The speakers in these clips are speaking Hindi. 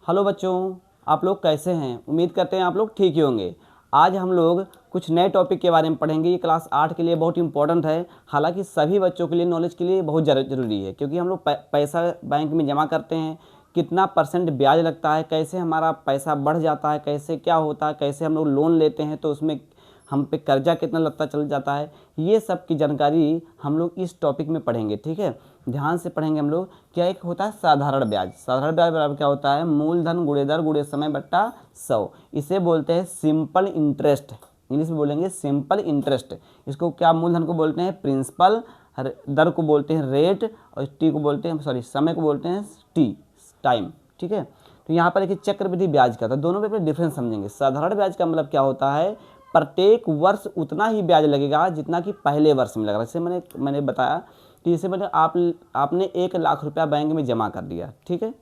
हेलो बच्चों, आप लोग कैसे हैं? उम्मीद करते हैं आप लोग ठीक ही होंगे। आज हम लोग कुछ नए टॉपिक के बारे में पढ़ेंगे। ये क्लास 8 के लिए बहुत इंपॉर्टेंट है। हालांकि सभी बच्चों के लिए नॉलेज के लिए बहुत ज़रूरी है, क्योंकि हम लोग पैसा बैंक में जमा करते हैं, कितना परसेंट ब्याज लगता है, कैसे हमारा पैसा बढ़ जाता है, कैसे क्या होता है, कैसे हम लोग लोन लेते हैं तो उसमें हम पे कर्जा कितना लगता चल जाता है, ये सब की जानकारी हम लोग इस टॉपिक में पढ़ेंगे। ठीक है, ध्यान से पढ़ेंगे हम लोग। क्या एक होता है साधारण ब्याज। साधारण ब्याज बराबर क्या होता है? मूलधन गुणे दर गुणे समय बट्टा 100। इसे बोलते हैं सिंपल इंटरेस्ट। इंग्लिश में बोलेंगे सिंपल इंटरेस्ट। इसको क्या मूलधन को बोलते हैं? प्रिंसिपल। दर को बोलते हैं रेट, और टी को बोलते हैं समय को बोलते हैं टी, टाइम। ठीक है, तो यहाँ पर देखिए चक्रवृद्धि ब्याज का था। दोनों में डिफरेंस समझेंगे। साधारण ब्याज का मतलब क्या होता है? प्रत्येक वर्ष उतना ही ब्याज लगेगा जितना कि पहले वर्ष में लग रहा है। जैसे मैंने बताया कि जैसे आपने 1 लाख रुपया बैंक में जमा कर दिया। ठीक है,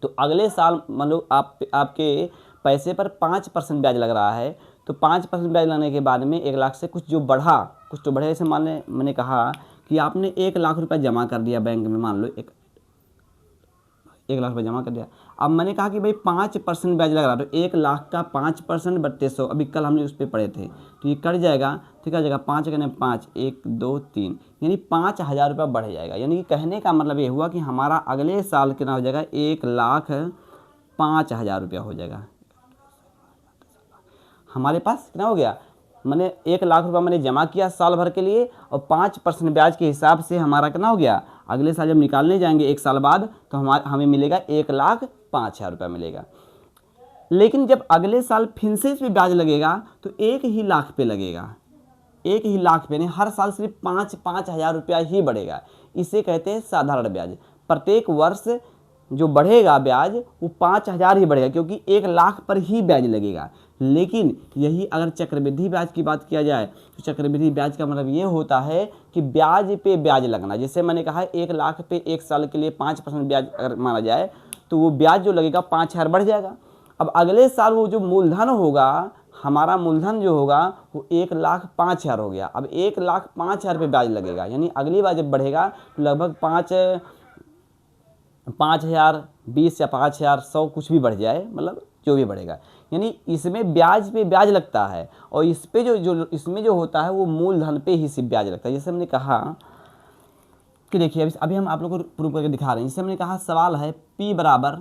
तो अगले साल मान लो आपके पैसे पर 5% ब्याज लग रहा है। तो 5% ब्याज लगने के बाद में 1 लाख से कुछ तो बढ़े। जैसे मैंने कहा कि आपने 1 लाख रुपया जमा कर दिया बैंक में, मान लो 1 लाख रुपये जमा कर दिया। अब मैंने कहा कि भाई 5% ब्याज लग रहा है, तो 1 लाख का 5% बट्टे 100। अभी कल हमने उस पर पढ़े थे, तो ये कट जाएगा। ठीक है, 5 कहने 5, 1 2 3, यानी 5,000 रुपया बढ़ जाएगा। यानी कि कहने का मतलब ये हुआ कि हमारा अगले साल कितना हो जाएगा? 1,05,000 रुपया हो जाएगा। हमारे पास कितना हो गया? मैंने 1 लाख रुपया मैंने जमा किया साल भर के लिए, और 5% ब्याज के हिसाब से हमारा कितना हो गया? अगले साल जब निकालने जाएंगे 1 साल बाद, तो हमें मिलेगा 1,05,000 रुपया मिलेगा। लेकिन जब अगले साल फिर से इस पर ब्याज लगेगा तो 1 ही लाख पे लगेगा। 1 ही लाख पे नहीं, हर साल सिर्फ 5,000 रुपया ही बढ़ेगा। इसे कहते हैं साधारण ब्याज। प्रत्येक वर्ष जो बढ़ेगा ब्याज वो 5,000 ही बढ़ेगा, क्योंकि 1 लाख पर ही ब्याज लगेगा। लेकिन यही अगर चक्रवृद्धि ब्याज की बात किया जाए, तो चक्रवृद्धि ब्याज का मतलब ये होता है कि ब्याज पे ब्याज लगना। जैसे मैंने कहा 1 लाख पे 1 साल के लिए 5% ब्याज अगर माना जाए, तो वो ब्याज जो लगेगा 5,000 बढ़ जाएगा। अब अगले साल वो जो मूलधन होगा, हमारा मूलधन जो होगा वो 1,05,000 हो गया। अब 1,05,000 पे ब्याज लगेगा, यानी अगली बार जब बढ़ेगा तो लगभग 5,000, 20 या 5,000, 100 कुछ भी बढ़ जाए, मतलब जो भी बढ़ेगा। यानी इसमें ब्याज पे ब्याज लगता है, और इस पे इसमें जो होता है वो मूलधन पे ही सिर्फ ब्याज लगता है। जैसे हमने कहा कि देखिए अभी हम आप लोगों को प्रूव करके दिखा रहे हैं। जैसे हमने कहा सवाल है P बराबर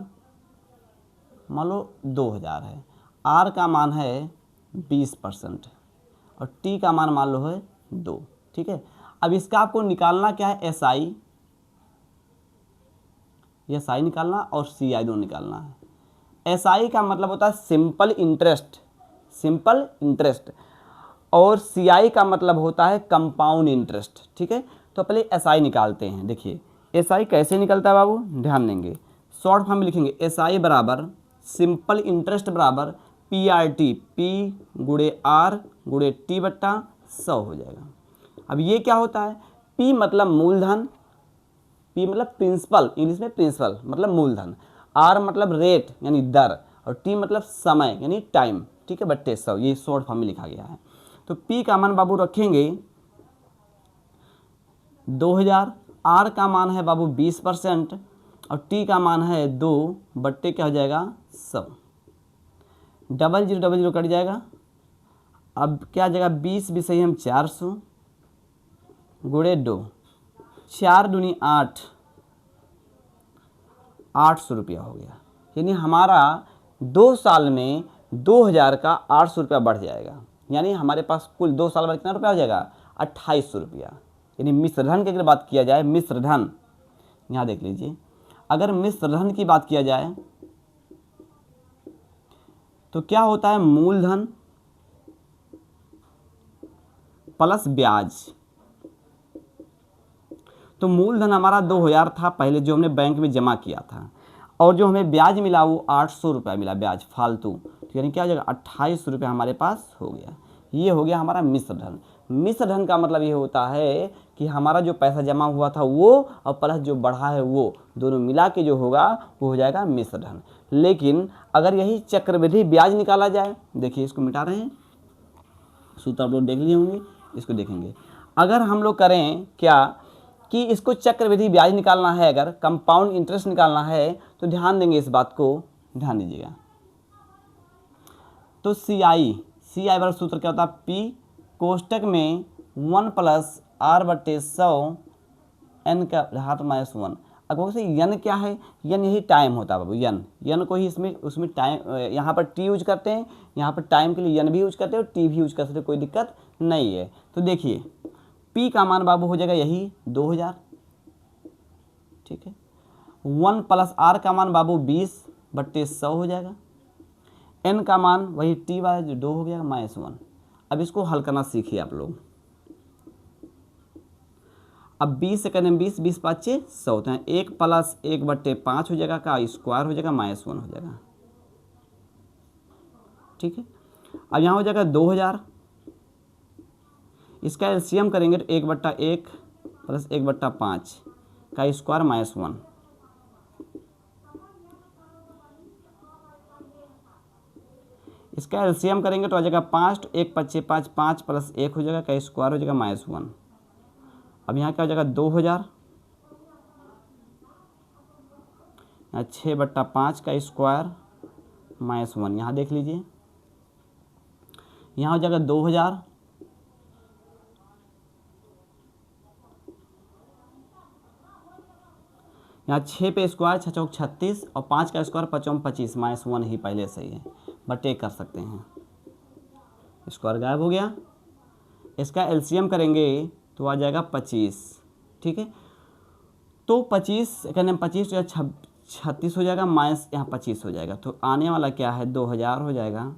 मान लो 2,000 है, R का मान है 20% और T का मान मान लो है 2। ठीक है, अब इसका आपको निकालना क्या है? SI निकालना और CI दोनों निकालना है। SI का मतलब होता है सिंपल इंटरेस्ट, और CI का मतलब होता है कंपाउंड इंटरेस्ट। ठीक है, तो पहले SI निकालते हैं। देखिए SI कैसे निकलता है बाबू, ध्यान देंगे। शॉर्ट फॉर्म में लिखेंगे SI बराबर सिंपल इंटरेस्ट बराबर PRT, P गुणे R गुणे T बट्टा 100 हो जाएगा। अब ये क्या होता है? P मतलब मूलधन, P मतलब प्रिंसिपल, इंग्लिश में प्रिंसिपल मतलब मूलधन, R मतलब रेट यानी दर, और T मतलब समय यानी टाइम। ठीक है, बट्टे 100, ये शॉर्ट फॉर्म में लिखा गया है। तो P का मान बाबू रखेंगे 2,000, R का मान है बाबू 20% और T का मान है 2 बट्टे क्या हो जाएगा? 100। 00 कट जाएगा। अब क्या जाएगा? 20 भी सही हम 400 गुणे 2, 4 दूनी 8, 800 रुपया हो गया। यानी हमारा 2 साल में 2,000 का 800 रुपया बढ़ जाएगा। यानी हमारे पास कुल 2 साल में कितना रुपया हो जाएगा? 2,800 रुपया। यानी मिश्र धन की अगर बात किया जाए, मिश्र धन, यहाँ देख लीजिए, अगर मिश्र धन की बात किया जाए तो क्या होता है? मूलधन प्लस ब्याज। तो मूलधन हमारा 2,000 था पहले जो हमने बैंक में जमा किया था, और जो हमें ब्याज मिला वो 800 रुपया मिला ब्याज फालतू। तो यानी क्या हो जाएगा? 2,800 रुपया हमारे पास हो गया। ये हो गया हमारा मिश्र धन। मिश्र धन का मतलब ये होता है कि हमारा जो पैसा जमा हुआ था वो और प्लस जो बढ़ा है वो दोनों मिला के जो होगा वो हो जाएगा मिश्र धन। लेकिन अगर यही चक्रवृद्धि ब्याज निकाला जाए, देखिए इसको मिटा रहे हैं, सूत्र आप लोग देख लिए होंगे, इसको देखेंगे। अगर हम लोग करें क्या कि इसको चक्रवृद्धि ब्याज निकालना है, अगर कंपाउंड इंटरेस्ट निकालना है तो ध्यान देंगे, इस बात को ध्यान दीजिएगा। तो सी आई वाला सूत्र क्या होता है, पी कोष्टक में 1 प्लस आर बटे 100 एन का घात माइनस 1। अब से यन क्या है, यन यही टाइम होता है बाबू, यन को ही इसमें उसमें टाइम, यहाँ पर टी यूज करते हैं, यहाँ पर टाइम के लिए यन भी यूज करते हैं और टी भी यूज कर सकते हैं, कोई दिक्कत नहीं है। तो देखिए पी का मान बाबू हो जाएगा यही 2000, ठीक है। 1 प्लस आर का मान बाबू 20 बट्टे 100 हो जाएगा। एन का मान वही टी वाला जो 2 हो गया माइनस 1। अब इसको हल करना सीखिए आप लोग। अब 20 से करें 20, 20 5 100 होते हैं, 1 प्लस 1 बट्टे 5 हो जाएगा, का स्क्वायर हो जाएगा माइनस 1 हो जाएगा, ठीक है। अब यहाँ हो जाएगा 2000, इसका एलसीएम करेंगे तो 1 बट्टा 1 प्लस 1 बट्टा 5 का स्क्वायर माइनस 1। इसका एलसीएम करेंगे तो आ जाएगा 5, तो 1 5 5 5 प्लस 1 हो जाएगा, का स्क्वायर हो जाएगा माइनस 1। अब यहाँ क्या हो जाएगा 2000, यहाँ 6 बट्टा 5 का स्क्वायर माइनस 1। यहाँ देख लीजिए, यहाँ हो जाएगा 2000, यहाँ 6 पे स्क्वायर 6 चौक 36 और 5 का स्क्वायर 5 25 माइनस 1 ही पहले से ही है, बटे कर सकते हैं, स्क्वायर गायब हो गया। इसका एलसीएम करेंगे तो आ जाएगा 25, ठीक है। तो 25 कहने 25 तो 36 हो जाएगा, माइनस यहाँ 25 हो जाएगा, तो आने वाला क्या है 2000 हो जाएगा।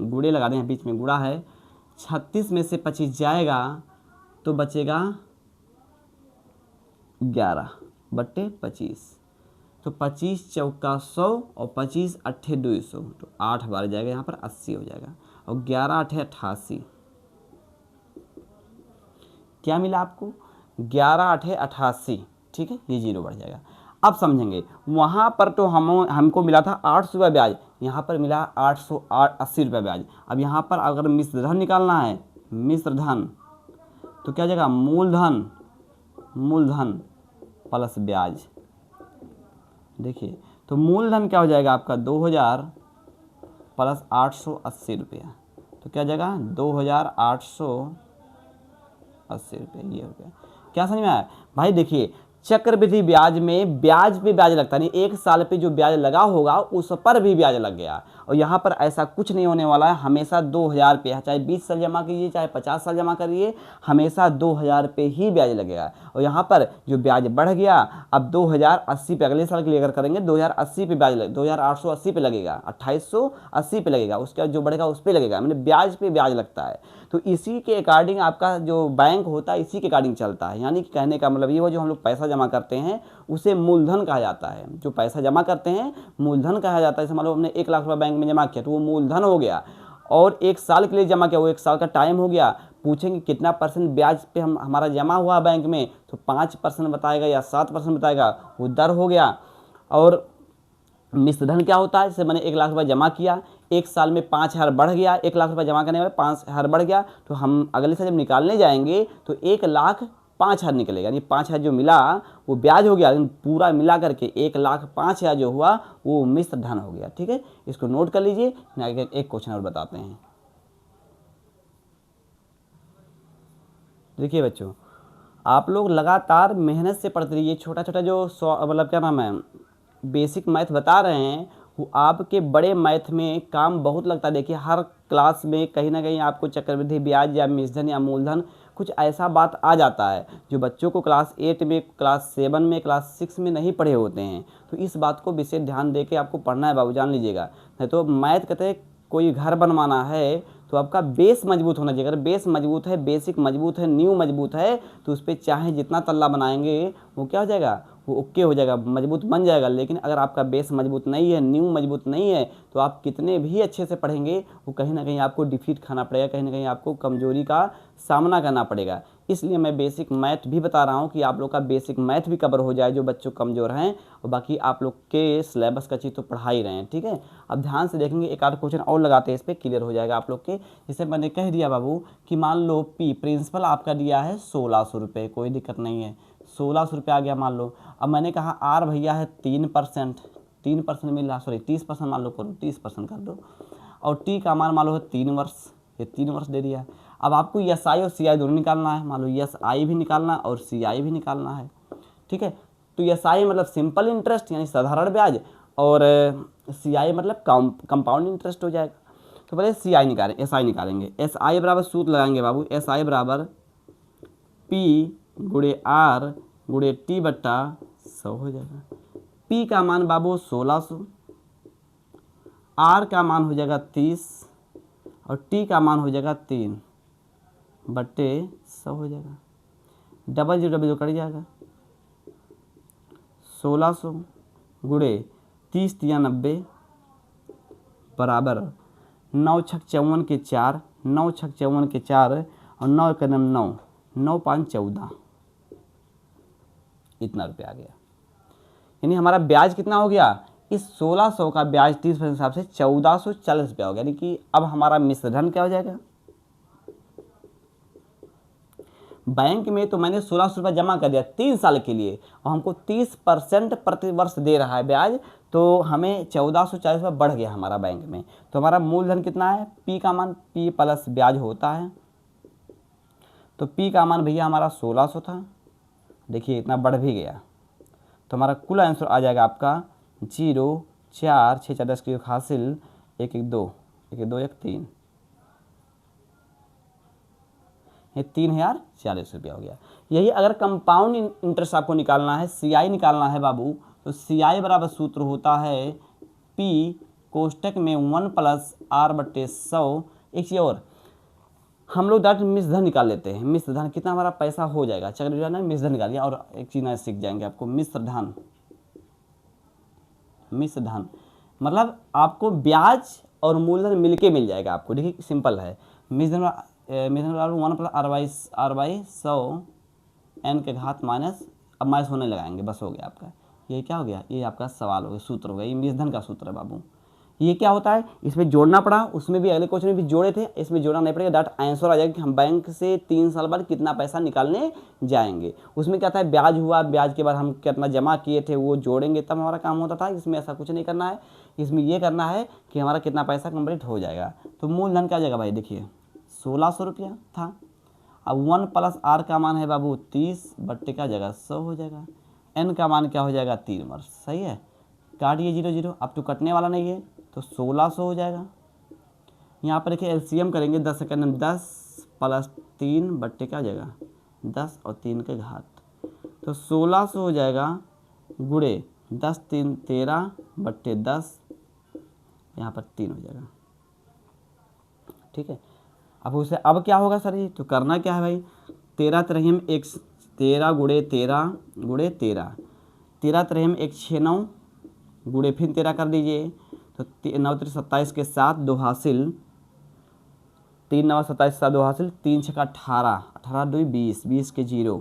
गुड़े लगा दें, बीच में गुड़ा है, 36 में से 25 जाएगा तो बचेगा 11 बट्टे 25, तो 25 चौका 100 और 25 अट्ठे 200, तो 8 बार जाएगा, यहाँ पर 80 हो जाएगा, और 11 अट्ठे 88। क्या मिला आपको 11 अट्ठे 88, ठीक है, ये 0 बढ़ जाएगा। अब समझेंगे, वहाँ पर तो हमको मिला था 800 रुपये ब्याज, यहाँ पर मिला 880 रुपये ब्याज। अब यहाँ पर अगर मिश्र धन निकालना है, मिश्र धन, तो क्या हो जाएगा मूलधन प्लस ब्याज। देखिए तो मूलधन क्या हो जाएगा आपका 2000 प्लस 880 रुपया, तो क्या हो जाएगा 2880 रुपये, ये हो गया। क्या समझ में आया भाई? देखिए चक्रवृद्धि ब्याज में ब्याज पे ब्याज लगता नहीं, 1 साल पे जो ब्याज लगा होगा उस पर भी ब्याज लग गया, और यहाँ पर ऐसा कुछ नहीं होने वाला है। हमेशा 2000 पे, चाहे 20 साल जमा कीजिए चाहे 50 साल जमा करिए, हमेशा 2000 पे ही ब्याज लगेगा। और यहाँ पर जो ब्याज बढ़ गया, अब 2080 पे अगले साल के लिए अगर करेंगे 2080 पे ब्याज 2880 पे लगेगा, 2880 पे लगेगा, उसका जो बढ़ेगा उस पर लगेगा, मैंने ब्याज पे ब्याज लगता है। तो इसी के अकॉर्डिंग आपका जो बैंक होता है इसी के अकॉर्डिंग चलता है। यानी कि कहने का मतलब ये हो, जो हम लोग पैसा जमा करते हैं उसे मूलधन कहा जाता है। जो पैसा जमा करते हैं मूलधन कहा जाता है। जैसे मान लो हमने 1 लाख रुपये बैंक में जमा किया तो वो मूलधन हो गया, और 1 साल के लिए जमा किया, वो 1 साल का टाइम हो गया। पूछेंगे कितना परसेंट ब्याज पे हमारा जमा हुआ बैंक में, तो 5% बताएगा या 7% बताएगा, वो दर हो गया। और मिश्र धन क्या होता है? जैसे मैंने 1 लाख रुपये जमा किया, 1 साल में 5000 बढ़ गया, 1 लाख रुपये जमा करने में 5000 बढ़ गया, तो हम अगले साल जब निकालने जाएंगे तो 1,05,000 निकलेगा। यानी 5000 जो मिला वो ब्याज हो गया, लेकिन पूरा मिला करके 1,05,000 जो हुआ वो मिश्र धन हो गया। ठीक है, इसको नोट कर लीजिए। एक क्वेश्चन और बताते हैं। देखिए बच्चों, आप लोग लगातार मेहनत से पढ़ते रहिए। छोटा छोटा जो मतलब क्या नाम है बेसिक मैथ बता रहे हैं, वो आपके बड़े मैथ में काम बहुत लगता है। देखिए हर क्लास में कहीं ना कहीं आपको चक्रवृद्धि ब्याज या मिश्रधन या मूलधन कुछ ऐसा बात आ जाता है जो बच्चों को क्लास 8 में, क्लास 7 में, क्लास 6 में नहीं पढ़े होते हैं। तो इस बात को विशेष ध्यान दे के आपको पढ़ना है बाबू, जान लीजिएगा। नहीं तो मैथ कहते हैं कोई घर बनवाना है तो आपका बेस मजबूत होना चाहिए। अगर बेस मजबूत है, बेसिक मजबूत है, नींव मजबूत है, तो उस पर चाहे जितना तल्ला बनाएंगे वो क्या हो जाएगा, वो ओके हो जाएगा, मजबूत बन जाएगा। लेकिन अगर आपका बेस मजबूत नहीं है, नींव मजबूत नहीं है, तो आप कितने भी अच्छे से पढ़ेंगे वो कहीं ना कहीं आपको डिफीट खाना पड़ेगा, कहीं ना कहीं आपको कमजोरी का सामना करना पड़ेगा। इसलिए मैं बेसिक मैथ भी बता रहा हूँ कि आप लोग का बेसिक मैथ भी कवर हो जाए जो बच्चों कमज़ोर हैं, और बाकी आप लोग के सिलेबस का चीज़ तो पढ़ा ही रहे हैं। ठीक है, अब ध्यान से देखेंगे, एक आध क्वेश्चन और लगाते हैं, इस पर क्लियर हो जाएगा आप लोग के। जैसे मैंने कह दिया बाबू कि मान लो पी प्रिंसिपल आपका दिया है 1600 रुपये, कोई दिक्कत नहीं है, 1600 रुपये आ गया मान लो। अब मैंने कहा आर भैया है 3%, 3% मिल रहा, सॉरी 30% मान लो, करो 30% कर दो। और टी का मान मान लो है 3 वर्ष, ये 3 वर्ष दे दिया। अब आपको एस आई और सी आई दोनों निकालना है, मान लो एस आई भी निकालना और सी आई भी निकालना है, ठीक है। तो एस आई मतलब सिंपल इंटरेस्ट यानी साधारण ब्याज, और सी आई मतलब कंपाउंड इंटरेस्ट हो जाएगा। तो पहले सी आई निकालें, एस आई निकालेंगे। एस आई बराबर सूत्र लगाएंगे बाबू, एस आई बराबर पी गुणे आर गुणे टी बट्टा 100 हो जाएगा। पी का मान बाबू 1600, आर का मान हो जाएगा 30 और टी का मान हो जाएगा 3 बट्टे 100 हो जाएगा। डबल जीरो कट जाएगा। 1600 गुणे 30 या 90 बराबर 9 छक 54 के 4, 9 छक 54 के 4 और 9 का 9, 9 5 14, इतना रुपया आ गया। यानी हमारा ब्याज कितना हो गया, इस 1600 का ब्याज 30% के हिसाब से 1440 रुपया हो गया। यानी कि अब हमारा मिश्रधन क्या हो जाएगा, बैंक में तो मैंने 1600 रुपये जमा कर दिया 3 साल के लिए और हमको 30% प्रति वर्ष दे रहा है ब्याज, तो हमें 1440 रुपये बढ़ गया हमारा बैंक में। तो हमारा मूलधन कितना है, पी का मान, पी प्लस ब्याज होता है, तो पी का मान भैया हमारा 1600 था, देखिए इतना बढ़ भी गया। तो हमारा कुल आंसर आ जाएगा आपका 0 4 6 4 10 की हासिल 1 1 2 1 2 1 3, ये 3040 रुपया हो गया। यही अगर कंपाउंड इंटरेस्ट आपको निकालना है, सी आई निकालना है बाबू, तो सी आई बराबर सूत्र होता है पी कोष्टक में 1 प्लस आर बट्टे 100। एक चीज़ और, हम लोग डायरेक्ट मिश्रधन निकाल लेते हैं। मिश्रधन कितना हमारा पैसा हो जाएगा, चक्रवृद्धि मिश्रधन निकाल लिया। और एक चीज़ नया सीख जाएंगे आपको, मिश्रधन, मिश्रधन मतलब आपको ब्याज और मूलधन मिलके मिल जाएगा आपको। देखिए सिंपल है, मिश्रधन 1 प्लस आर बाई 100 एन के घात माइनस, अब माइनस होने लगाएंगे, बस हो गया आपका। ये क्या हो गया, ये आपका सवाल हो गया, सूत्र हो गया, ये मिश्रधन का सूत्र है बाबू। ये क्या होता है, इसमें जोड़ना पड़ा, उसमें भी अगले क्वेश्चन में भी जोड़े थे, इसमें जोड़ना नहीं पड़ेगा, डायरेक्ट आंसर आ जाएगा कि हम बैंक से 3 साल बाद कितना पैसा निकालने जाएंगे। उसमें क्या था, ब्याज हुआ, ब्याज के बाद हम कितना जमा किए थे वो जोड़ेंगे तब हमारा काम होता था। इसमें ऐसा कुछ नहीं करना है, इसमें ये करना है कि हमारा कितना पैसा कंप्लीट हो जाएगा। तो मूलधन क्या जाएगा भाई, देखिए 1600 रुपया था। अब 1 प्लस आर का मान है बाबू 30 बट्टे का जगह 100 हो जाएगा। एन का मान क्या हो जाएगा 3 वर्ष, सही है। काटिए 0 0, अब तो कटने वाला नहीं है, तो 1600 हो जाएगा। यहाँ पर देखिए एलसीएम करेंगे, 10 सेकंड 10 प्लस 3 बट्टे का जगह 10 और 3 के घात, तो 1600 हो जाएगा गुणे 10 3 13 बट्टे 10, यहाँ पर 3 हो जाएगा, ठीक है। अब उसे अब क्या होगा सर, ये तो करना क्या है भाई, 13 तरह 1 13 गुणे 13 गुणे 13, 13 तरह 1 6 9 गुणे फिर 13 कर दीजिए, तो 9 3 27 के साथ 2 हासिल, 3 9 27 के साथ 2 हासिल, 3 6 18 18 2 20 20 के 0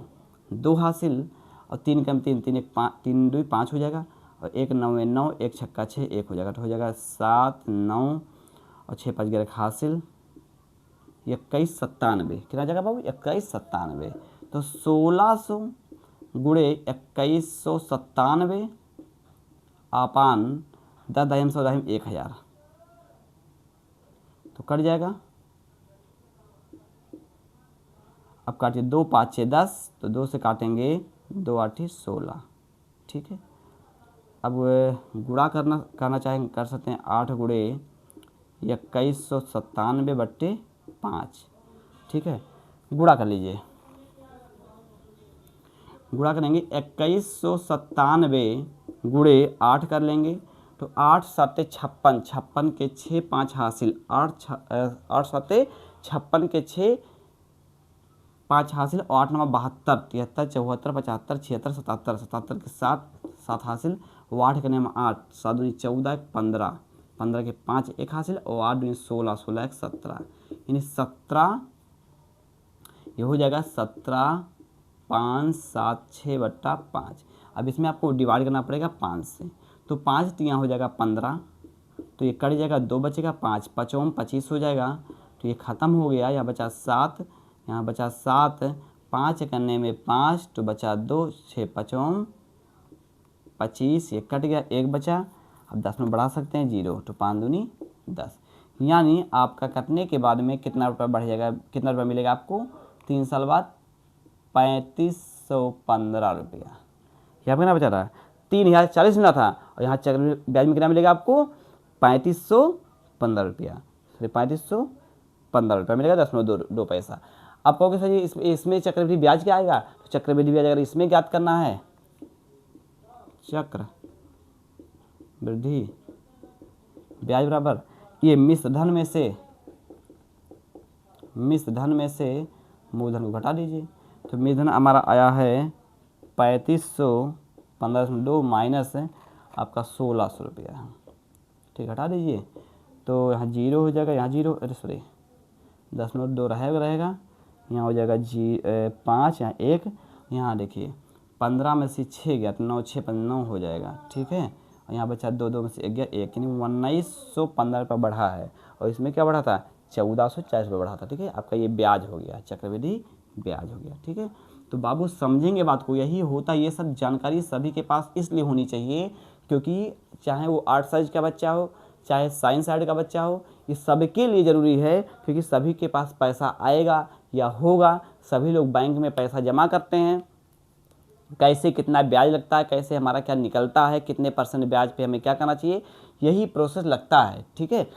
2 हासिल और 3 कम 3 3 1 5 3 2 5 हो जाएगा और 1 9 9 1 छक्का 6 1 हो जाएगा, तो हो जाएगा 7 9 और 6 5 11 हासिल 21 97, कितना जाएगा बाबू 21 97। तो 1600 गुणे 2197 आपान 10 दाहिम 100 दाहिम 1000, तो कट जाएगा। अब काटिए 2 5 6 10, तो 2 से काटेंगे 2 8 16, ठीक है। अब गुणा करना चाहेंगे कर सकते हैं, 8 गुणे 2197 बट्टे 5, ठीक है। गुणा कर लीजिए, गुणा करेंगे 2197 गुणे 8 कर लेंगे, तो 8 7 56 56 के 6 5 हासिल 8 7 56 के 6 5 हासिल और 8 9 72 73 74 75 76 77 77 के 7 हासिल, 8 के 8 7 दूनी 14 15 15 के 5 1 हासिल और 8 दूनी 16 16 1 17, यानी 17, ये हो जाएगा 17 5 7 6 बट्टा 5। अब इसमें आपको डिवाइड करना पड़ेगा 5 से, तो 5 तियाँ हो जाएगा 15, तो ये कट जाएगा, 2 बचेगा 5 5 25 हो जाएगा, तो ये ख़त्म हो गया। यहाँ बचा 7, यहाँ बचा 7 5 करने में 5 तो बचा 2, 6 5 25, ये कट गया, 1 बचा। अब 10 में बढ़ा सकते हैं 0, तो 5 दूनी 10, यानी आपका कटने के बाद में कितना रुपये बढ़ जाएगा, कितना रुपये मिलेगा आपको 3 साल बाद 3515 रुपया। यहाँ पर ना बचा था 3040 मिला था, और यहाँ चक्रवृद्धि ब्याज में कितना मिलेगा आपको 3515 रुपया, सॉरी 3515 रुपया मिलेगा 10.2 पैसा। अब कहोगे सर जी इसमें चक्रवृद्धि ब्याज क्या आएगा, तो चक्रवृद्धि ब्याज अगर इसमें ज्ञात करना है, चक्रवृद्धि ब्याज बराबर ये मिश्र धन में से मूलधन को घटा दीजिए। तो मूलधन हमारा आया है 3515.2 माइनस आपका 1600 रुपया, ठीक, हटा दीजिए। तो यहाँ 0 हो जाएगा, यहाँ 0, अरे सॉरी 10.2 रहेगा, यहाँ हो जाएगा 5, यहाँ 1, यहाँ देखिए 15 में से 6 गया तो 9, 6 9 हो जाएगा, ठीक है। और यहाँ बचा 2, 2 में से 1 गया 1, यानी 1915 रुपये बढ़ा है। और इसमें क्या बढ़ा था 1440 रुपये बढ़ा था, ठीक है। आपका ये ब्याज हो गया, चक्रवृद्धि ब्याज हो गया, ठीक है। तो बाबू समझेंगे बात को, यही होता, ये सब जानकारी सभी के पास इसलिए होनी चाहिए क्योंकि चाहे वो आर्ट साइड का बच्चा हो चाहे साइंस साइड का बच्चा हो, ये सबके लिए ज़रूरी है क्योंकि सभी के पास पैसा आएगा या होगा। सभी लोग बैंक में पैसा जमा करते हैं, कैसे कितना ब्याज लगता है, कैसे हमारा क्या निकलता है, कितने % ब्याज पे हमें क्या करना चाहिए, यही प्रोसेस लगता है, ठीक है।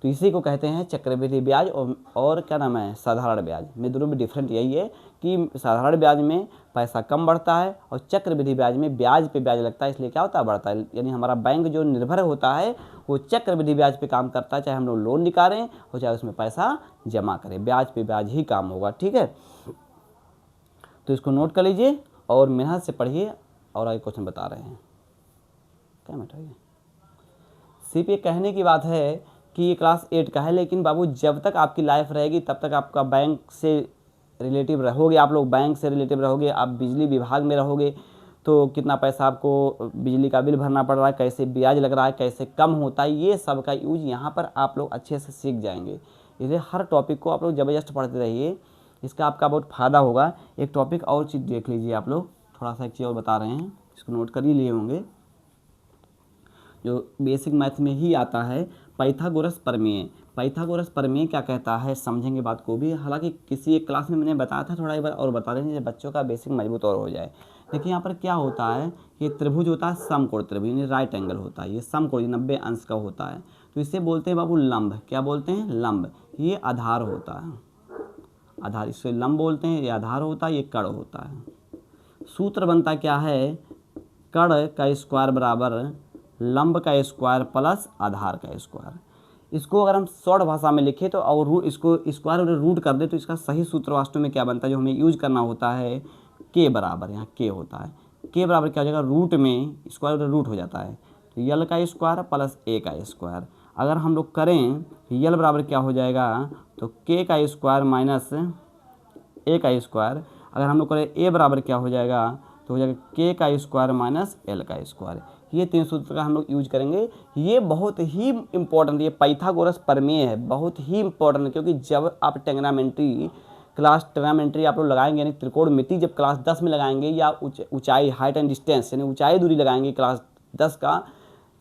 तो इसी को कहते हैं चक्रवृद्धि ब्याज और क्या नाम है साधारण ब्याज में। दोनों में डिफरेंट यही है कि साधारण ब्याज में पैसा कम बढ़ता है और चक्रवृद्धि ब्याज में ब्याज पे ब्याज लगता है, इसलिए क्या होता है बढ़ता है। यानी हमारा बैंक जो निर्भर होता है वो चक्रवृद्धि ब्याज पे काम करता है, चाहे हम लोग लोन निकालें और चाहे उसमें पैसा जमा करें, ब्याज पे ब्याज ही काम होगा, ठीक है। तो इसको नोट कर लीजिए और मेहनत से पढ़िए और आगे क्वेश्चन बता रहे हैं। क्या बताइए, सिर्फ ये कहने की बात है कि ये क्लास 8 का है, लेकिन बाबू जब तक आपकी लाइफ रहेगी तब तक आपका बैंक से रिलेटिव रहोगे, आप लोग बैंक से रिलेटिव रहोगे, आप बिजली विभाग में रहोगे तो कितना पैसा आपको बिजली का बिल भरना पड़ रहा है, कैसे ब्याज लग रहा है, कैसे कम होता है, ये सब का यूज यहाँ पर आप लोग अच्छे से सीख जाएंगे। इसलिए हर टॉपिक को आप लोग ज़बरदस्त पढ़ते रहिए, इसका आपका बहुत फ़ायदा होगा। एक टॉपिक और चीज़ देख लीजिए आप लोग, थोड़ा सा एक चीज़ और बता रहे हैं, इसको नोट कर ही लिए होंगे, जो बेसिक मैथ में ही आता है, पाइथागोरस प्रमेय। पाइथागोरस प्रमेय क्या कहता है, समझेंगे बात को भी। हालांकि किसी एक क्लास में मैंने बताया था, थोड़ा एक बार और बता देंगे बच्चों का बेसिक मजबूत और हो जाए। देखिए यहाँ पर क्या होता है, ये त्रिभुज होता है समकोण त्रिभुज, यानी राइट एंगल होता है, ये समकोण 90 अंश का होता है, तो इसे बोलते हैं बाबू लंब। क्या बोलते हैं, लंब। ये आधार होता है, आधार, इसे लंब बोलते हैं, ये आधार होता है, ये कड़ होता है। सूत्र बनता क्या है, कड़ का स्क्वायर बराबर लंब का स्क्वायर प्लस आधार का स्क्वायर। इसको अगर हम शॉर्ट भाषा में लिखें तो और इसको स्क्वायर और रूट कर दे तो इसका सही सूत्र वास्तव में क्या बनता है, जो हमें यूज करना होता है, के बराबर, यहाँ के होता है, के बराबर क्या हो जाएगा, रूट में स्क्वायर और रूट हो जाता है, तो यल का स्क्वायर प्लस ए का स्क्वायर। अगर हम लोग करें यल बराबर क्या हो जाएगा, तो के का स्क्वायर माइनस ए का स्क्वायर। अगर हम लोग करें ए बराबर क्या हो जाएगा, तो हो जाएगा के का स्क्वायर माइनस एल का स्क्वायर। ये 3 सूत्र का हम लोग यूज करेंगे। ये बहुत ही इंपॉर्टेंट, ये पाइथागोरस प्रमेय है, बहुत ही इंपॉर्टेंट, क्योंकि जब आप ट्रिग्नोमेट्री आप लोग लगाएंगे, यानी त्रिकोणमिति जब क्लास 10 में लगाएंगे, या ऊंचाई हाइट एंड डिस्टेंस यानी ऊंचाई दूरी लगाएंगे क्लास 10 का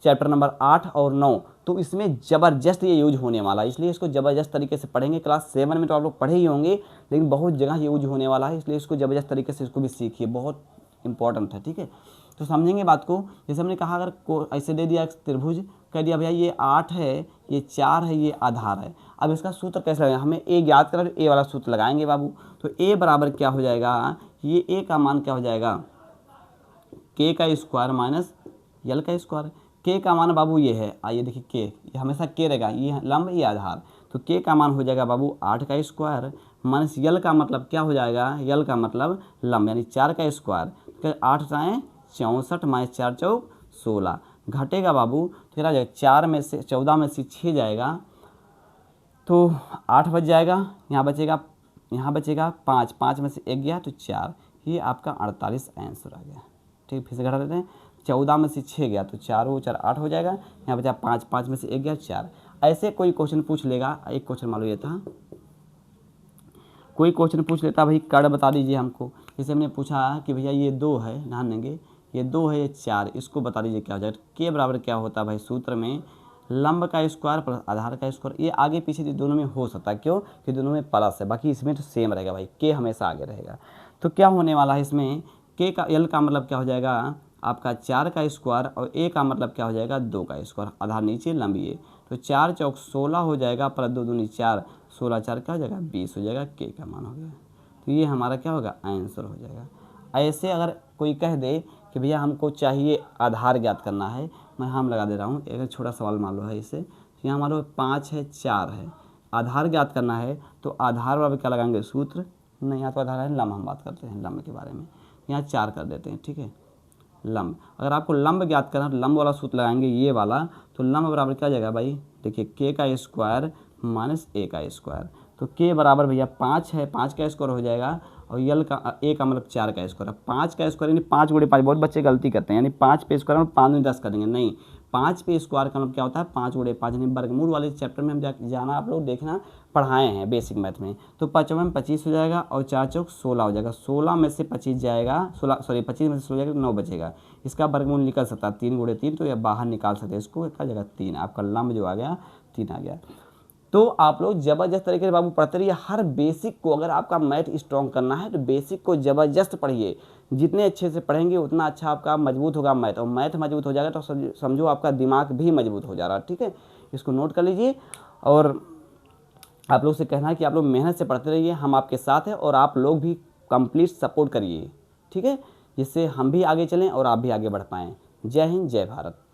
चैप्टर नंबर 8 और 9, तो इसमें ज़बरदस्त ये यूज होने वाला है। इसलिए इसको ज़बरदस्त तरीके से पढ़ेंगे। क्लास 7 में तो आप लोग पढ़े ही होंगे, लेकिन बहुत जगह ये यूज होने वाला है, इसलिए इसको ज़बरदस्त तरीके से इसको भी सीखिए, बहुत इंपॉर्टेंट है, ठीक है। तो समझेंगे बात को। जैसे हमने कहा, अगर ऐसे दे दिया त्रिभुज, कह दिया भैया ये 8 है, ये 4 है, ये आधार है, अब इसका सूत्र कैसे लगाएंगे, हमें ए ज्ञात करा, ए वाला सूत्र लगाएंगे बाबू। तो ए बराबर क्या हो जाएगा, ये ए का मान क्या हो जाएगा, के का स्क्वायर माइनस यल का स्क्वायर। के का मान बाबू ये है, आइए देखिए के, ये हमेशा के रहेगा, ये लंब ये आधार, तो के का मान हो जाएगा बाबू 8 का स्क्वायर माइनस यल का मतलब क्या हो जाएगा, यल का मतलब लंब यानी 4 का स्क्वायर। 8 जाएँ 64 माइनस 4 चौक 16, घटेगा बाबू तो क्या जाएगा, 4 में से 14 में से 6 जाएगा तो 8 बच जाएगा, यहाँ बचेगा 5, 5 में से 1 गया तो 4, ये आपका 48 आंसर आ गया, ठीक। फिर से घटा देते हैं, 14 में से 6 गया तो 4 4 8 हो जाएगा, यहाँ बचा 5, 5 में से 1 गया 4। ऐसे कोई क्वेश्चन पूछ लेगा, एक क्वेश्चन मान लो ये था, कोई क्वेश्चन पूछ लेता भाई कर्ण बता दीजिए हमको, जैसे हमने पूछा कि भैया ये 2 है, ध्यान देंगे ये 2 है ये 4, इसको बता दीजिए क्या हो जाएगा। के बराबर क्या होता है भाई सूत्र में, लंब का स्क्वायर प्लस आधार का स्क्वायर। ये आगे पीछे दोनों में हो सकता है, क्यों कि दोनों में प्लस है, बाकी इसमें तो सेम रहेगा भाई, के हमेशा आगे रहेगा। तो क्या होने वाला है इसमें, के का एल का मतलब क्या हो जाएगा आपका 4 का स्क्वायर, और ए का मतलब क्या हो जाएगा 2 का स्क्वायर, आधार नीचे लंब ये, तो 4 चौक 16 हो जाएगा, प्लस 2 दूनी 4, 16 4 क्या हो जाएगा 20 हो जाएगा, के का मान हो गया। तो ये हमारा क्या होगा आंसर हो जाएगा। ऐसे अगर कोई कह दे कि भैया हमको चाहिए आधार ज्ञात करना है, मैं हम लगा दे रहा हूँ, एक छोटा सवाल मान लो है इससे, तो यहाँ मान लो 5 है 4 है, आधार ज्ञात करना है, तो आधार बराबर क्या लगाएंगे सूत्र, नहीं यहाँ तो आधार है लंब, हम बात करते हैं लंब के बारे में, यहाँ 4 कर देते हैं, ठीक है। लंब, अगर आपको लंब ज्ञात करना है तो लंब वाला सूत्र लगाएंगे ये वाला, तो लंब बराबर क्या जाएगा भाई, देखिए के का स्क्वायर माइनस ए का स्क्वायर, तो के बराबर भैया 5 है, 5 का स्क्वायर हो जाएगा, और यल का ए का मतलब 4 का स्क्वायर, 5 का स्क्वायर यानी 5 गुणे 5, बहुत बच्चे गलती करते हैं, यानी 5 पे स्क्वायर में 5 में 10 कर देंगे, नहीं 5 पे स्क्वायर का मतलब क्या होता है 5 गुणे 5, यानी वर्गमूल वाले चैप्टर में हम जाना आप लोग देखना पढ़ाए हैं बेसिक मैथ में, तो 5 में 25 हो जाएगा, और 4 चौक 16 हो जाएगा, 16 में से 25 जाएगा, 25 में से 16 जाएगा 9 बचेगा, इसका वर्गमूल निकल सकता है 3 गुणे 3, तो यह बाहर निकाल सकते हैं इसको, क्या जगह 3, आपका लंब जो आ गया 3 आ गया। तो आप लोग ज़बरदस्त तरीके से बाबू पढ़ते रहिए, हर बेसिक को, अगर आपका मैथ स्ट्रॉन्ग करना है तो बेसिक को ज़बरदस्त पढ़िए, जितने अच्छे से पढ़ेंगे उतना अच्छा आपका मजबूत होगा मैथ, और मैथ मजबूत हो जाएगा तो समझो आपका दिमाग भी मजबूत हो जा रहा है, ठीक है। इसको नोट कर लीजिए, और आप लोग से कहना है कि आप लोग मेहनत से पढ़ते रहिए, हम आपके साथ हैं, और आप लोग भी कंप्लीट सपोर्ट करिए, ठीक है, जिससे हम भी आगे चलें और आप भी आगे बढ़ पाएँ। जय हिंद, जय भारत।